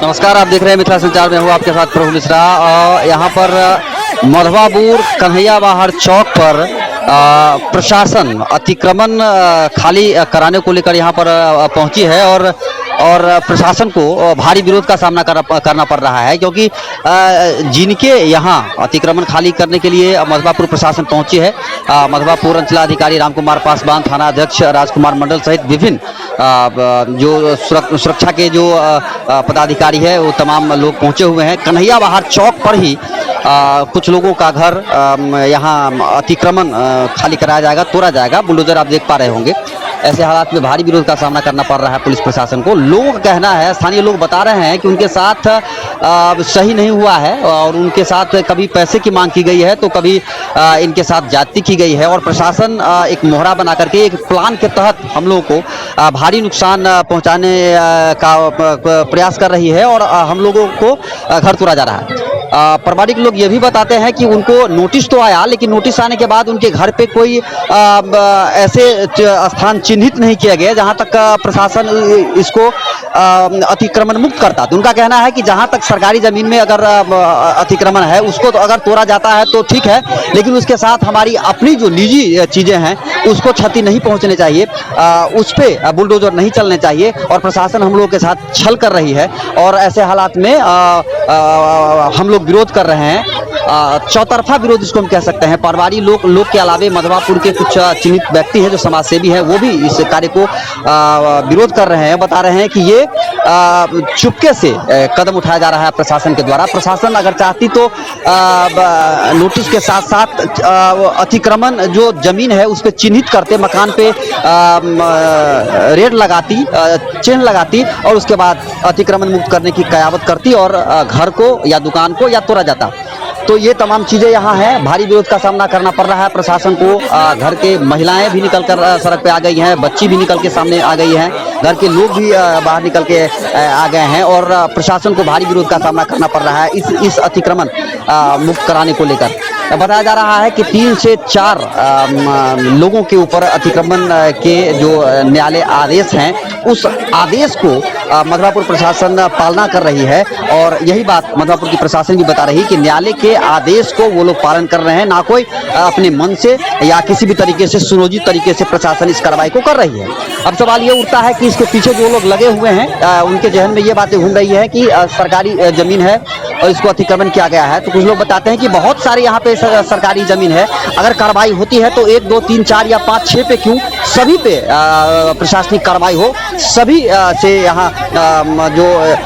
नमस्कार, आप देख रहे हैं मिथिला संचार में हूँ आपके साथ प्रभु मिश्रा। यहाँ पर मधवापुर कन्हैया बाहर चौक पर प्रशासन अतिक्रमण खाली कराने को लेकर यहाँ पर पहुंची है और प्रशासन को भारी विरोध का सामना करना पड़ रहा है, क्योंकि जिनके यहाँ अतिक्रमण खाली करने के लिए मधवापुर प्रशासन पहुंची है, मधवापुर अंचलाधिकारी रामकुमार पासवान, थाना अध्यक्ष राजकुमार मंडल सहित विभिन्न जो सुरक्षा के जो पदाधिकारी है वो तमाम लोग पहुंचे हुए हैं। कन्हैया बाहर चौक पर ही कुछ लोगों का घर यहाँ अतिक्रमण खाली कराया जाएगा, तोड़ा जाएगा। बुलडोजर आप देख पा रहे होंगे। ऐसे हालात में भारी विरोध का सामना करना पड़ रहा है पुलिस प्रशासन को। लोगों का कहना है, स्थानीय लोग बता रहे हैं कि उनके साथ सही नहीं हुआ है और उनके साथ कभी पैसे की मांग की गई है तो कभी इनके साथ जाति की गई है, और प्रशासन एक मोहरा बना करके एक प्लान के तहत हम लोगों को भारी नुकसान पहुंचाने का प्रयास कर रही है और हम लोगों को घर तोड़ा जा रहा है। पारिवारिक लोग ये भी बताते हैं कि उनको नोटिस तो आया, लेकिन नोटिस आने के बाद उनके घर पे कोई ऐसे स्थान चिन्हित नहीं किया गया जहां तक प्रशासन इसको अतिक्रमण मुक्त करता। तो उनका कहना है कि जहां तक सरकारी जमीन में अगर अतिक्रमण है उसको तो अगर तोड़ा जाता है तो ठीक है, लेकिन उसके साथ हमारी अपनी जो निजी चीजें हैं उसको क्षति नहीं पहुंचनी चाहिए, उस पर बुलडोजर नहीं चलने चाहिए और प्रशासन हम लोगों के साथ छल कर रही है। और ऐसे हालात में हम लोग विरोध कर रहे हैं, चौतरफा विरोध इसको हम कह सकते हैं। पारिवारिक लोग के अलावे मधवापुर के कुछ चिन्हित व्यक्ति हैं जो समाज सेवी हैं, वो भी इस कार्य को विरोध कर रहे हैं। बता रहे हैं कि ये चुपके से कदम उठाया जा रहा है प्रशासन के द्वारा। प्रशासन अगर चाहती तो नोटिस के साथ साथ अतिक्रमण जो जमीन है उस पर चिन्हित करते, मकान पे रेड लगाती, चिन्ह लगाती और उसके बाद अतिक्रमण मुक्त करने की कयावत करती और घर को या दुकान को या तोड़ा जाता। तो ये तमाम चीज़ें यहाँ हैं। भारी विरोध का सामना करना पड़ रहा है प्रशासन को। घर के महिलाएं भी निकल कर सड़क पे आ गई हैं, बच्ची भी निकल के सामने आ गई हैं, घर के लोग भी बाहर निकल के आ गए हैं और प्रशासन को भारी विरोध का सामना करना पड़ रहा है इस अतिक्रमण मुक्त कराने को लेकर। बताया जा रहा है कि 3 से 4 लोगों के ऊपर अतिक्रमण के जो न्यायालय आदेश हैं उस आदेश को मधवापुर प्रशासन पालना कर रही है, और यही बात मधवापुर की प्रशासन भी बता रही है कि न्यायालय के आदेश को वो लोग पालन कर रहे हैं, ना कोई अपने मन से या किसी भी तरीके से सुनियोजित तरीके से प्रशासन इस कार्रवाई को कर रही है। अब सवाल ये उठता है कि इसके पीछे जो लोग लगे हुए हैं उनके जहन में ये बातें घूम रही है कि सरकारी जमीन है और इसको अतिक्रमण किया गया है। तो कुछ लोग बताते हैं कि बहुत सारे यहाँ पे सरकारी जमीन है, अगर कार्रवाई होती है तो 1, 2, 3, 4 या 5, 6 पे क्यों, सभी पे प्रशासनिक कार्रवाई हो, सभी से यहाँ जो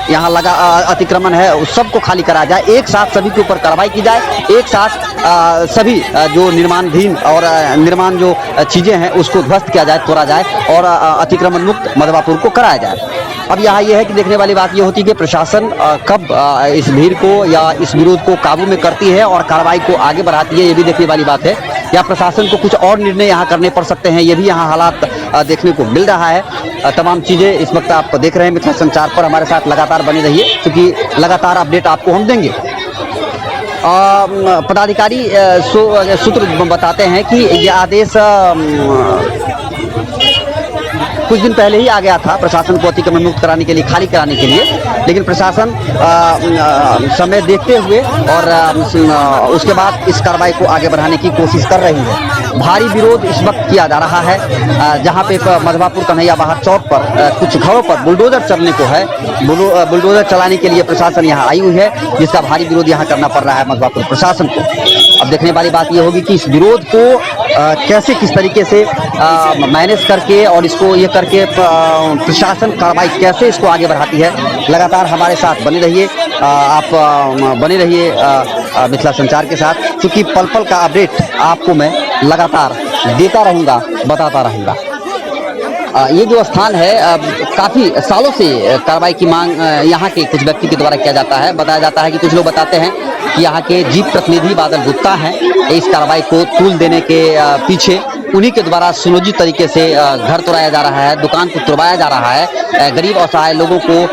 यहाँ लगा अतिक्रमण है उस सबको खाली कराया जाए, एक साथ सभी के ऊपर कार्रवाई की जाए, एक साथ सभी जो निर्माणाधीन और निर्माण जो चीज़ें हैं उसको ध्वस्त किया जाए, तोड़ा जाए और अतिक्रमण मुक्त मधवापुर को कराया जाए। अब यहाँ ये है कि देखने वाली बात ये होती है कि प्रशासन कब इस भीड़ को या इस विरोध को काबू में करती है और कार्रवाई को आगे बढ़ाती है, ये भी देखने वाली बात है। या प्रशासन को कुछ और निर्णय यहाँ करने पड़ सकते हैं, ये भी यहाँ हालात देखने को मिल रहा है। तमाम चीज़ें इस वक्त आप देख रहे हैं मिथिला संचार पर, हमारे साथ लगातार बने रहिए क्योंकि लगातार अपडेट आपको हम देंगे। पदाधिकारी सूत्र बताते हैं कि ये आदेश कुछ दिन पहले ही आ गया था प्रशासन को अतिक्रमण मुक्त कराने के लिए, खाली कराने के लिए, लेकिन प्रशासन समय देखते हुए और उसके बाद इस कार्रवाई को आगे बढ़ाने की कोशिश कर रही है। भारी विरोध इस वक्त किया जा रहा है जहां पे मधवापुर कन्हैया बाहर चौक पर कुछ घरों पर बुलडोजर चलने को है, बुलडोजर चलाने के लिए प्रशासन यहाँ आई हुई है, जिसका भारी विरोध यहाँ करना पड़ रहा है मधवापुर प्रशासन को। अब देखने वाली बात ये होगी कि इस विरोध को कैसे, किस तरीके से मैनेज करके और इसको ये करके प्रशासन कार्रवाई कैसे इसको आगे बढ़ाती है। लगातार हमारे साथ बने रहिए, आप बने रहिए मिथिला संचार के साथ, क्योंकि पल पल का अपडेट आपको मैं लगातार देता रहूँगा, बताता रहूँगा। ये जो स्थान है काफ़ी सालों से कार्रवाई की मांग यहाँ के कुछ व्यक्ति के द्वारा किया जाता है। बताया जाता है कि कुछ लोग बताते हैं कि यहाँ के जीप प्रतिनिधि बादल गुप्ता हैं, इस कार्रवाई को तूल देने के पीछे उन्हीं के द्वारा सुनियोजित तरीके से घर तोड़ाया जा रहा है, दुकान को तुड़वाया जा रहा है, गरीब असहाय लोगों को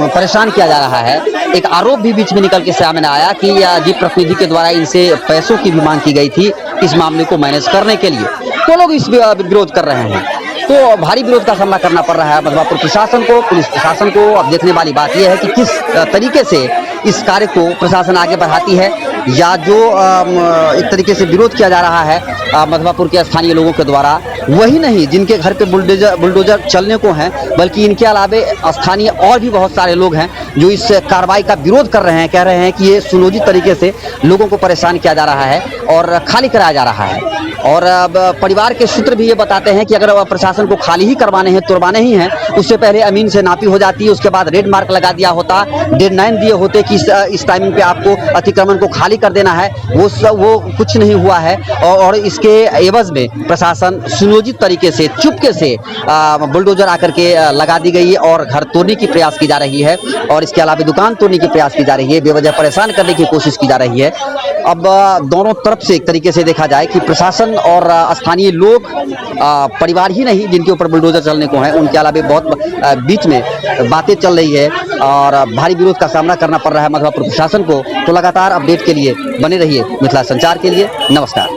परेशान किया जा रहा है। एक आरोप भी बीच में निकल के सामने आया कि जीप प्रतिनिधि के द्वारा इनसे पैसों की भी मांग की गई थी इस मामले को मैनेज करने के लिए, तो लोग इस विरोध कर रहे हैं। तो भारी विरोध का सामना करना पड़ रहा है मधवापुर प्रशासन को, पुलिस प्रशासन को। अब देखने वाली बात यह है कि किस तरीके से इस कार्य को प्रशासन आगे बढ़ाती है, या जो एक तरीके से विरोध किया जा रहा है मधवापुर के स्थानीय लोगों के द्वारा, वही नहीं जिनके घर पे बुलडोजर चलने को हैं, बल्कि इनके अलावे स्थानीय और भी बहुत सारे लोग हैं जो इस कार्रवाई का विरोध कर रहे हैं, कह रहे हैं कि ये सुनियोजित तरीके से लोगों को परेशान किया जा रहा है और खाली कराया जा रहा है। और परिवार के सूत्र भी ये बताते हैं कि अगर प्रशासन को खाली ही करवाने हैं, तुड़वाने ही हैं, उससे पहले अमीन से नापी हो जाती है, उसके बाद रेड मार्क लगा दिया होता, डेडलाइन दिए होते कि इस टाइमिंग पे आपको अतिक्रमण को खाली कर देना है। वो कुछ नहीं हुआ है और इसके एवज में प्रशासन सुनियोजित तरीके से चुपके से बुलडोजर आकर के लगा दी गई है और घर तोड़ने की प्रयास की जा रही है, और इसके अलावा दुकान तोड़ने की प्रयास की जा रही है, बेवजह परेशान करने की कोशिश की जा रही है। अब दोनों तरफ से एक तरीके से देखा जाए कि प्रशासन और स्थानीय लोग, परिवार ही नहीं जिनके ऊपर बुलडोजर चलने को है, उनके अलावा बहुत बीच में बातें चल रही है और भारी विरोध का सामना करना पड़ रहा है मधवापुर प्रशासन को। तो लगातार अपडेट के लिए बने रहिए मिथिला संचार के लिए। नमस्कार।